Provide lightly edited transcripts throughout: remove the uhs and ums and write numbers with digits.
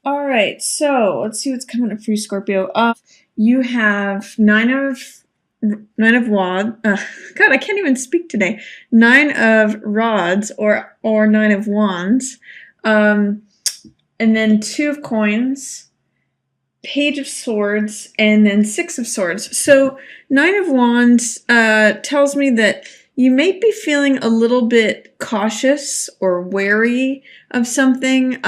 All right, so let's see what's coming up for you, Scorpio. You have nine of wands. God, I can't even speak today. Nine of rods, or nine of wands, um, and then two of coins, page of swords, and then six of swords. So nine of wands tells me that you may be feeling a little bit cautious or wary of something.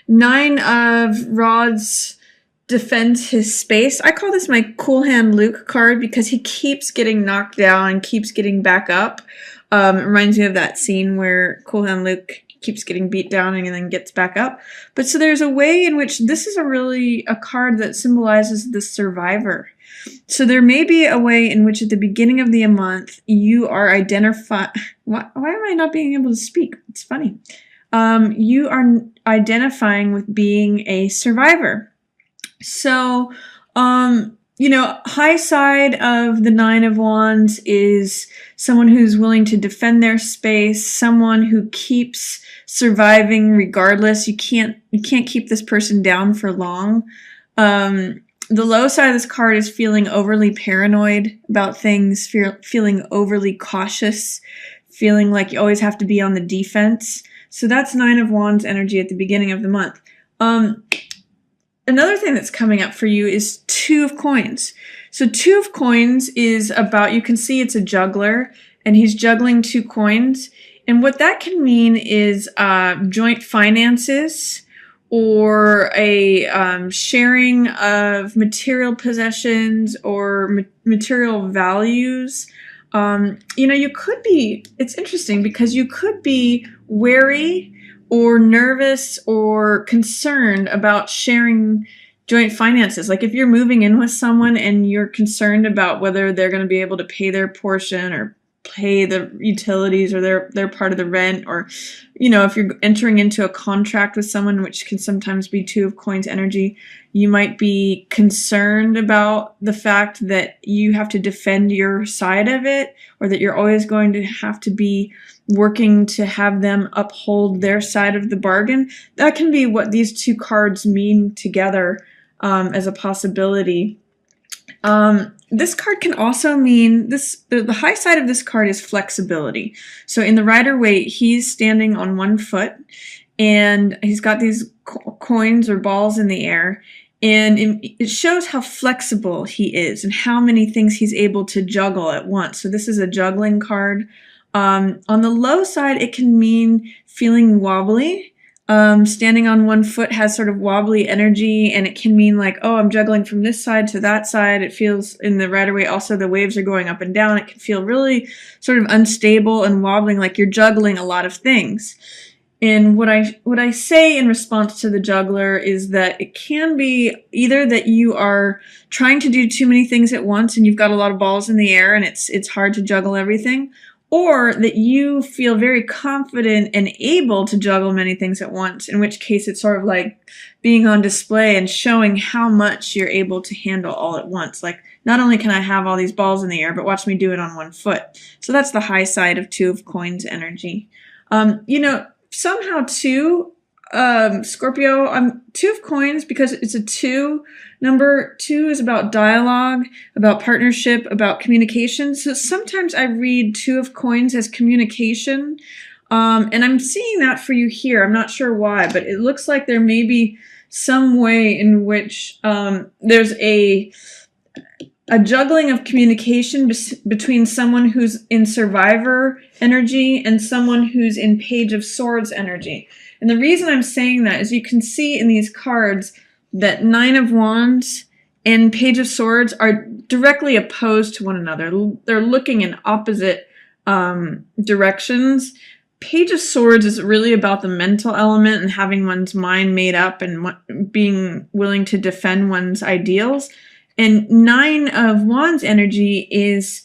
Nine of rods defends his space. I call this my cool hand Luke card because he keeps getting knocked down and keeps getting back up. It reminds me of that scene where cool hand Luke keeps getting beat down and then gets back up. But so there's a way in which this is a card that symbolizes the survivor. So there may be a way in which at the beginning of the month you are why am I not being able to speak? It's funny. You are identifying with being a survivor. So, high side of the Nine of Wands is someone who's willing to defend their space, someone who keeps surviving regardless. You can't keep this person down for long. The low side of this card is feeling overly paranoid about things, feeling overly cautious, feeling like you always have to be on the defense. So that's Nine of Wands energy at the beginning of the month. Another thing that's coming up for you is Two of Coins. So Two of Coins is about, you can see it's a juggler, and he's juggling two coins. And what that can mean is joint finances, or a sharing of material possessions or material values. You could be, it's interesting because you could be wary or nervous or concerned about sharing joint finances. Like if you're moving in with someone and you're concerned about whether they're going to be able to pay their portion or pay the utilities or their part of the rent, or if you're entering into a contract with someone, which can sometimes be Two of Coins energy, you might be concerned about the fact that you have to defend your side of it, or that you're always going to have to be working to have them uphold their side of the bargain. That can be what these two cards mean together, as a possibility. This card can also mean the high side of this card is flexibility. So in the Rider-Waite, he's standing on one foot and he's got these coins or balls in the air, and it shows how flexible he is and how many things he's able to juggle at once. So this is a juggling card. On the low side, it can mean feeling wobbly. Standing on one foot has sort of wobbly energy, and it can mean like, oh, I'm juggling from this side to that side. It feels in the Rider-Waite also the waves are going up and down. It can feel really sort of unstable and wobbling, like you're juggling a lot of things. And what I say in response to the juggler is that it can be either that you are trying to do too many things at once and you've got a lot of balls in the air and it's hard to juggle everything, or that you feel very confident and able to juggle many things at once, in which case it's sort of like being on display and showing how much you're able to handle all at once. Like, not only can I have all these balls in the air, but watch me do it on one foot. So that's the high side of Two of Coins energy. Somehow too, Scorpio, Two of Coins, because it's a two number. Two is about dialogue, about partnership, about communication. So sometimes I read Two of Coins as communication, and I'm seeing that for you here. I'm not sure why, but it looks like there may be some way in which there's a juggling of communication between someone who's in Survivor energy and someone who's in Page of Swords energy. And the reason I'm saying that is you can see in these cards that Nine of Wands and Page of Swords are directly opposed to one another. They're looking in opposite directions. Page of Swords is really about the mental element and having one's mind made up and being willing to defend one's ideals. And Nine of Wands energy is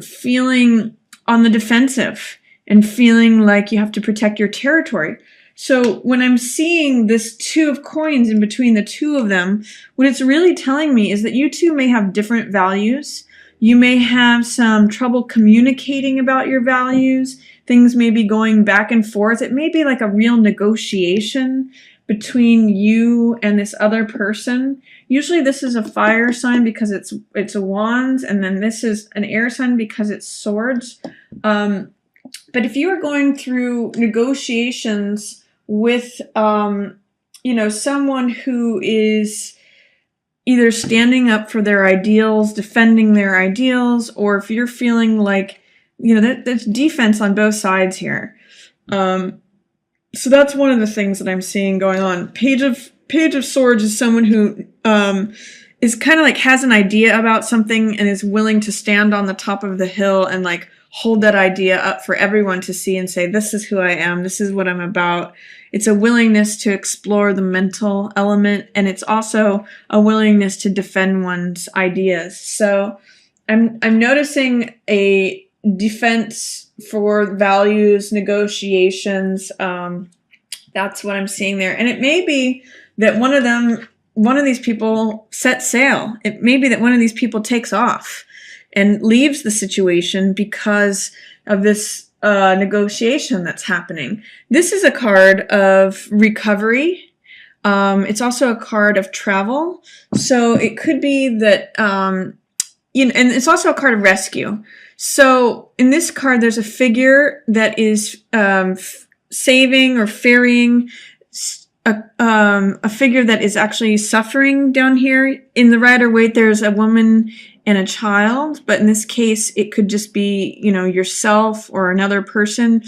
feeling on the defensive and feeling like you have to protect your territory. So when I'm seeing this Two of Coins in between the two of them, what it's really telling me is that you two may have different values. You may have some trouble communicating about your values. Things may be going back and forth. It may be like a real negotiation between you and this other person. Usually this is a fire sign because it's a wands, and then this is an air sign because it's swords. But if you are going through negotiations with, someone who is either standing up for their ideals, defending their ideals, or if you're feeling like, there's defense on both sides here. So that's one of the things that I'm seeing going on. Page of Swords is someone who is kind of like has an idea about something and is willing to stand on the top of the hill and like hold that idea up for everyone to see and say, this is who I am, this is what I'm about. It's a willingness to explore the mental element, and it's also a willingness to defend one's ideas. So I'm noticing a defense for values, negotiations. That's what I'm seeing there. And it may be that one of these people sets sail. It may be that one of these people takes off and leaves the situation because of this negotiation that's happening. This is a card of recovery. It's also a card of travel. So it could be that, and it's also a card of rescue. So in this card, there's a figure that is saving or ferrying a figure that is actually suffering down here. In the Rider-Waite, there's a woman and a child, but in this case, it could just be, yourself or another person.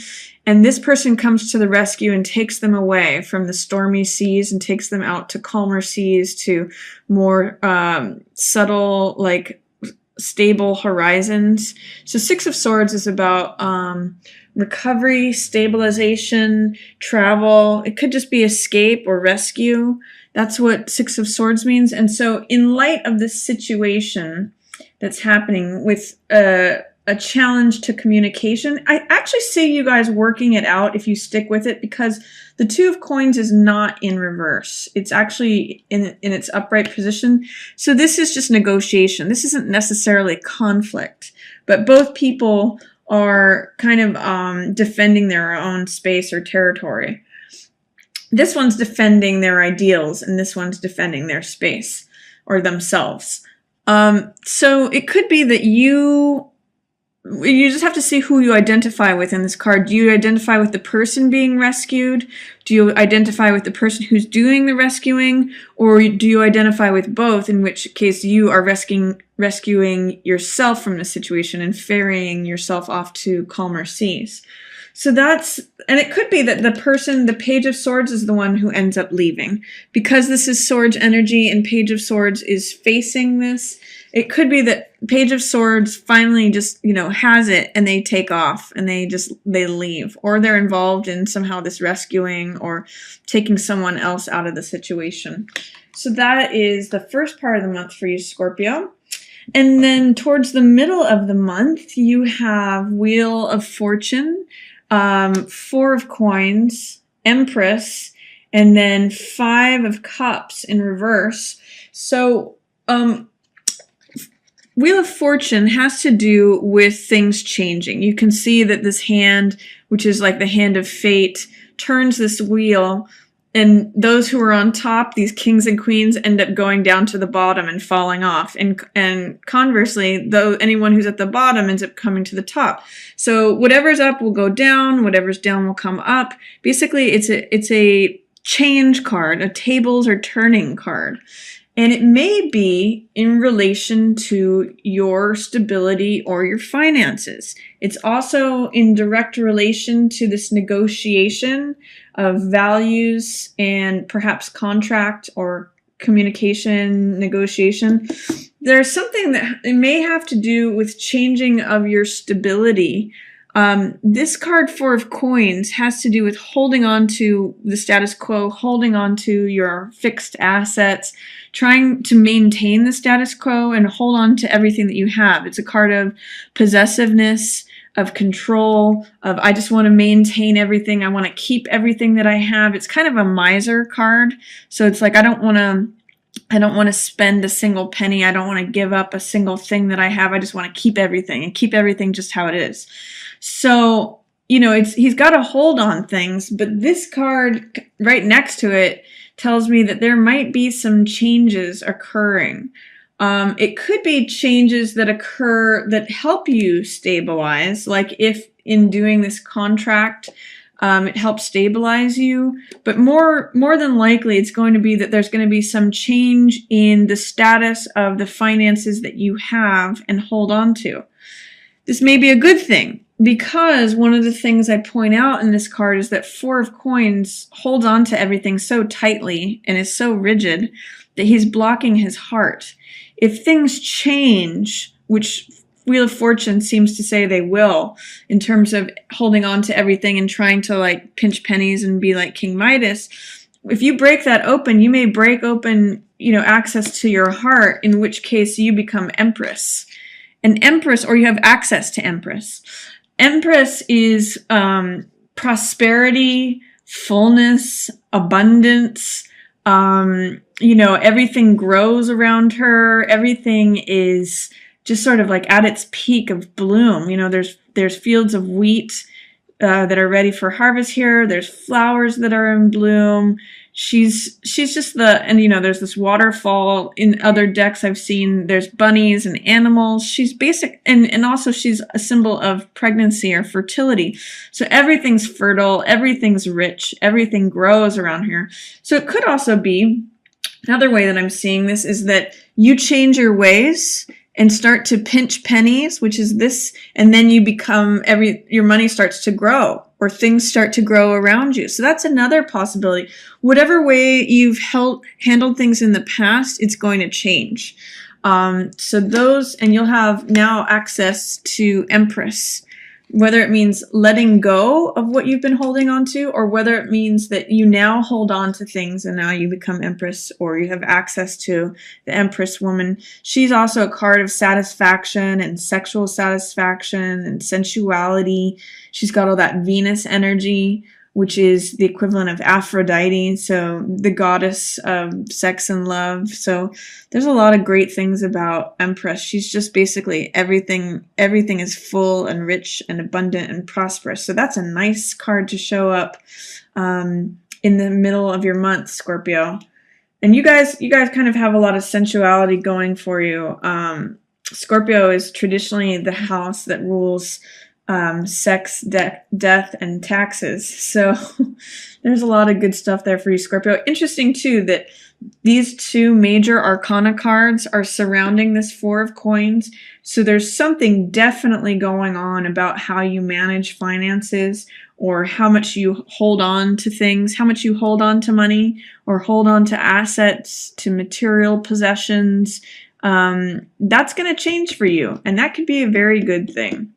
And this person comes to the rescue and takes them away from the stormy seas and takes them out to calmer seas, to more subtle, like stable horizons. So Six of Swords is about recovery, stabilization, travel. It could just be escape or rescue. That's what Six of Swords means. And so in light of this situation that's happening with a challenge to communication, I actually see you guys working it out if you stick with it, because the Two of Coins is not in reverse. It's actually in its upright position. So this is just negotiation. This isn't necessarily conflict, but both people are kind of defending their own space or territory. This one's defending their ideals, and this one's defending their space or themselves. So it could be that you just have to see who you identify with in this card. Do you identify with the person being rescued? Do you identify with the person who's doing the rescuing? Or do you identify with both, in which case you are rescuing yourself from the situation and ferrying yourself off to calmer seas? So and it could be that the Page of Swords is the one who ends up leaving. Because this is Swords energy and Page of Swords is facing this, it could be that Page of Swords finally just, has it and they take off and they leave. Or they're involved in somehow this rescuing or taking someone else out of the situation. So that is the first part of the month for you, Scorpio. And then towards the middle of the month, you have Wheel of Fortune, Four of Coins, Empress, and then Five of Cups in reverse. So, Wheel of Fortune has to do with things changing. You can see that this hand, which is like the hand of fate, turns this wheel, and those who are on top, these kings and queens, end up going down to the bottom and falling off. And conversely, though, anyone who's at the bottom ends up coming to the top. So whatever's up will go down, whatever's down will come up. Basically, it's a change card, a tables are turning card. And it may be in relation to your stability or your finances. It's also in direct relation to this negotiation of values and perhaps contract or communication negotiation. There's something that it may have to do with changing of your stability. This card, Four of Coins, has to do with holding on to the status quo, holding on to your fixed assets, trying to maintain the status quo and hold on to everything that you have. It's a card of possessiveness, of control, of I just want to maintain everything. I want to keep everything that I have. It's kind of a miser card. So it's like I don't want to spend a single penny. I don't want to give up a single thing that I have. I just want to keep everything and keep everything just how it is. So he's got a hold on things, but this card right next to it tells me that there might be some changes occurring. It could be changes that occur that help you stabilize, like if in doing this contract, it helps stabilize you, but more than likely it's going to be that there's going to be some change in the status of the finances that you have and hold on to. This may be a good thing, because one of the things I point out in this card is that Four of Coins holds on to everything so tightly and is so rigid that he's blocking his heart. If things change, which Wheel of Fortune seems to say they will, in terms of holding on to everything and trying to like pinch pennies and be like King Midas, if you break that open, you may break open, access to your heart, in which case you become Empress. An Empress, or you have access to Empress. Empress is prosperity, fullness, abundance. Everything grows around her. Everything is just sort of like at its peak of bloom. There's fields of wheat that are ready for harvest here. There's flowers that are in bloom. She's just there's this waterfall in other decks I've seen. There's bunnies and animals. She's basic, and also she's a symbol of pregnancy or fertility. So everything's fertile, everything's rich, everything grows around here. So it could also be, another way that I'm seeing this is that you change your ways and start to pinch pennies, which is this, and then you become, your money starts to grow, or things start to grow around you. So that's another possibility. Whatever way you've handled things in the past, it's going to change. And you'll have now access to Empress, whether it means letting go of what you've been holding on to, or whether it means that you now hold on to things and now you become Empress, or you have access to the Empress woman. She's also a card of satisfaction and sexual satisfaction and sensuality. She's got all that Venus energy, which is the equivalent of Aphrodite, so the goddess of sex and love. So there's a lot of great things about Empress. She's just basically everything is full and rich and abundant and prosperous. So that's a nice card to show up in the middle of your month, Scorpio. And you guys kind of have a lot of sensuality going for you. Scorpio is traditionally the house that rules sex, death, and taxes. So there's a lot of good stuff there for you, Scorpio. Interesting, too, that these two major arcana cards are surrounding this Four of Coins. So there's something definitely going on about how you manage finances, or how much you hold on to things, how much you hold on to money, or hold on to assets, to material possessions. That's going to change for you, and that could be a very good thing.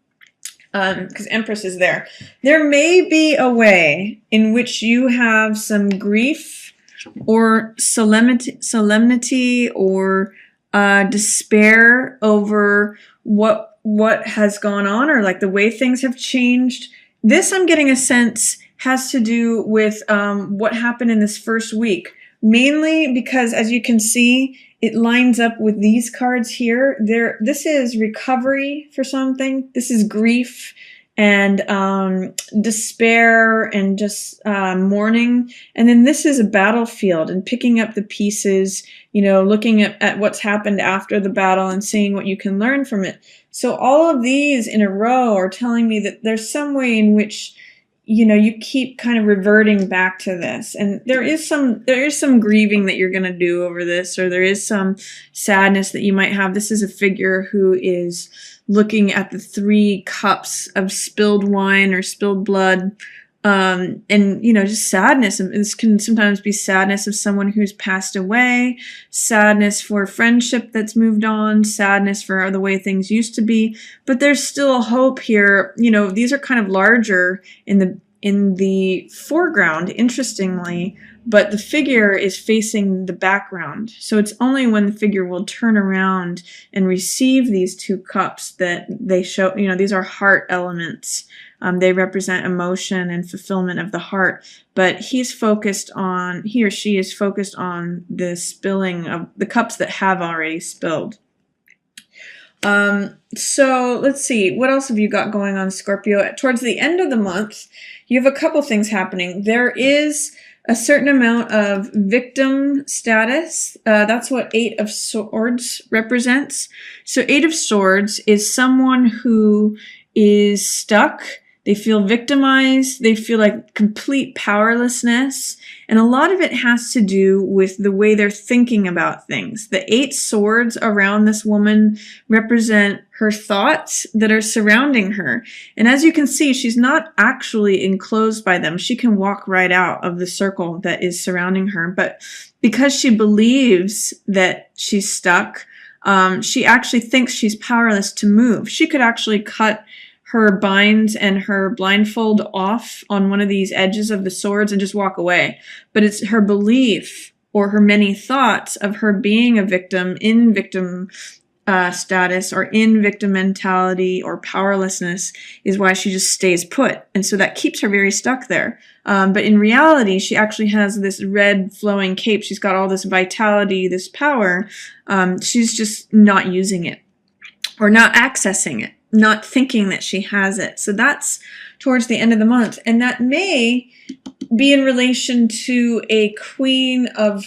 Because Empress is there. There may be a way in which you have some grief or solemnity or despair over what has gone on, or like the way things have changed. This, I'm getting a sense, has to do with what happened in this first week. Mainly because, as you can see, it lines up with these cards here. This is recovery for something. This is grief and despair and just mourning. And then this is a battlefield and picking up the pieces, looking at what's happened after the battle and seeing what you can learn from it. So all of these in a row are telling me that there's some way in which you keep kind of reverting back to this, and there is some grieving that you're going to do over this, or there is some sadness that you might have. This is a figure who is looking at the 3 cups of spilled wine or spilled blood, and just sadness. And this can sometimes be sadness of someone who's passed away, sadness for friendship that's moved on, sadness for the way things used to be. But there's still hope here. These are kind of larger in the foreground, interestingly, but the figure is facing the background. So it's only when the figure will turn around and receive these 2 cups that they show, these are heart elements. They represent emotion and fulfillment of the heart, but he or she is focused on the spilling of the cups that have already spilled. So let's see, what else have you got going on, Scorpio? Towards the end of the month, you have a couple things happening. There is a certain amount of victim status. That's what Eight of Swords represents. So Eight of Swords is someone who is stuck. They feel victimized. They feel like complete powerlessness. And a lot of it has to do with the way they're thinking about things. The Eight Swords around this woman represent her thoughts that are surrounding her. And as you can see, she's not actually enclosed by them. She can walk right out of the circle that is surrounding her. But because she believes that she's stuck, she actually thinks she's powerless to move. She could actually cut her binds and her blindfold off on one of these edges of the swords and just walk away. But it's her belief or her many thoughts of her being a victim in victim status or in victim mentality or powerlessness is why she just stays put. And so that keeps her very stuck there. But in reality, she actually has this red flowing cape. She's got all this vitality, this power. She's just not using it or not accessing it, not thinking that she has it. So that's towards the end of the month. And that may be in relation to a Queen of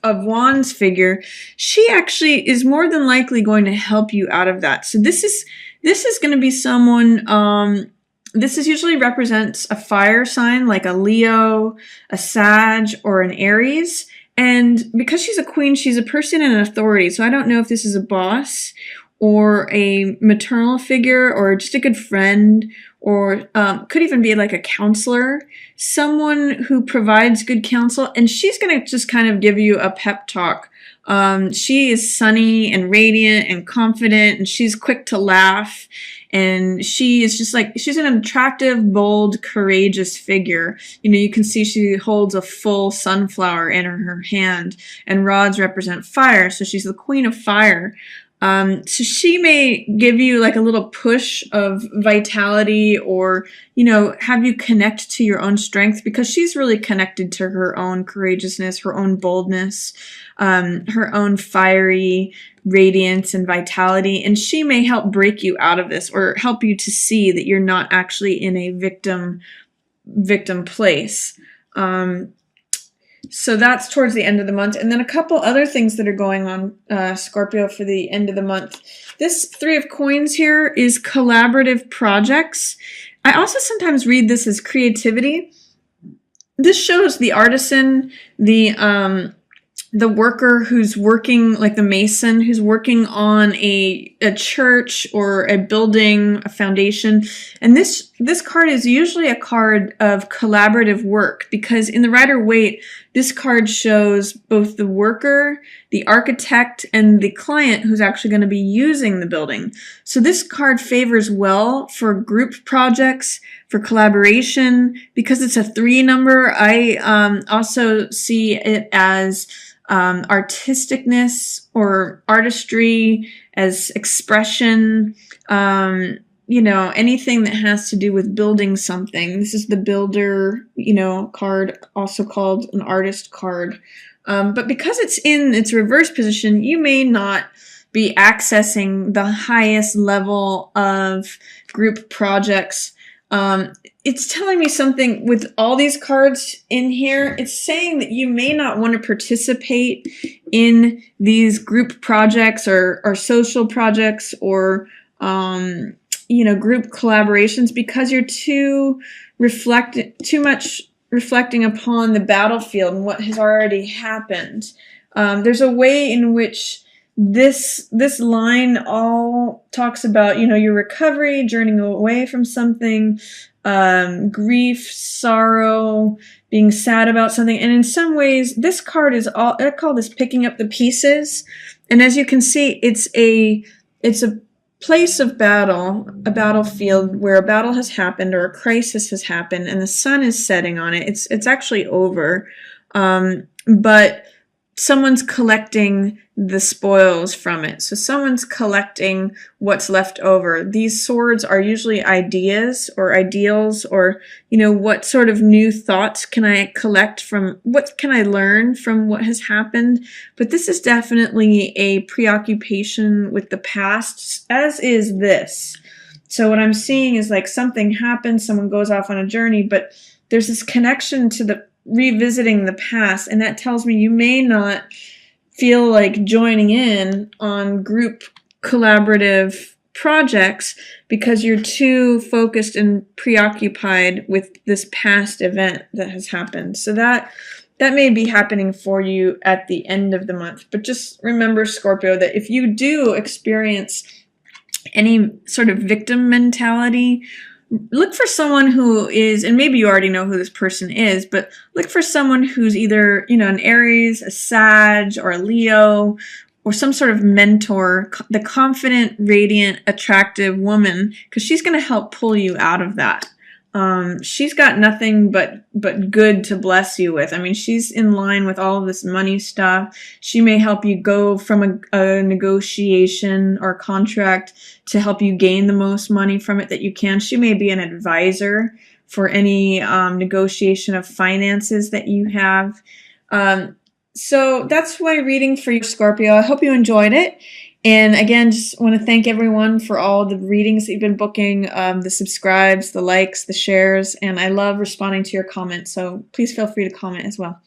Wands figure. She actually is more than likely going to help you out of that. So this is going to be someone, this is usually represents a fire sign like a Leo, a Sag, or an Aries. And because she's a queen, she's a person in authority. So I don't know if this is a boss or a maternal figure or just a good friend, or could even be like a counselor, someone who provides good counsel. And she's going to just kind of give you a pep talk. She is sunny and radiant and confident, and she's quick to laugh. And she is just like, she's an attractive, bold, courageous figure. You know, you can see she holds a full sunflower in her hand, and rods represent fire. So she's the queen of fire. So she may give you like a little push of vitality, or, you know, have you connect to your own strength, because she's really connected to her own courageousness, her own boldness, her own fiery radiance and vitality. And she may help break you out of this, or help you to see that you're not actually in a victim place. So that's towards the end of the month. And then a couple other things that are going on, Scorpio, for the end of the month. This Three of Coins here is collaborative projects. I also sometimes read this as creativity. This shows the artisan, the worker who's working, like the mason who's working on a church or a building, a foundation. And this card is usually a card of collaborative work, because in the Rider-Waite, this card shows both the worker, the architect, and the client who's actually going to be using the building. So this card favors well for group projects, for collaboration. Because it's a 3 number, I also see it as artisticness or artistry, as expression, you know, anything that has to do with building something. This is the builder, you know, card, also called an artist card. But because it's in its reverse position, you may not be accessing the highest level of group projects. It's telling me something with all these cards in here. It's saying that you may not want to participate in these group projects or social projects or, you know, group collaborations, because you're too much reflecting upon the battlefield and what has already happened. There's a way in which this line all talks about, you know, your recovery, journeying away from something, grief, sorrow, being sad about something. And in some ways, this card is all, I call this picking up the pieces. And as you can see, it's a place of battle, a battlefield where a battle has happened or a crisis has happened and the sun is setting on it. It's actually over. But someone's collecting the spoils from it. So someone's collecting what's left over. These swords are usually ideas or ideals, or, what sort of new thoughts can I collect from, what can I learn from what has happened? But this is definitely a preoccupation with the past, as is this. So what I'm seeing is like something happens, someone goes off on a journey, but there's this connection to the revisiting the past, and that tells me you may not feel like joining in on group collaborative projects because you're too focused and preoccupied with this past event that has happened. So that may be happening for you at the end of the month. But just remember, Scorpio, that if you do experience any sort of victim mentality, look for someone who is, and maybe you already know who this person is, but look for someone who's either, an Aries, a Sag, or a Leo, or some sort of mentor, the confident, radiant, attractive woman, because she's going to help pull you out of that. She's got nothing but good to bless you with. I mean, she's in line with all of this money stuff. She may help you go from a negotiation or contract to help you gain the most money from it that you can. She may be an advisor for any negotiation of finances that you have. So that's my reading for you, Scorpio. I hope you enjoyed it. And again, just want to thank everyone for all the readings that you've been booking, the subscribes, the likes, the shares, and I love responding to your comments. So please feel free to comment as well.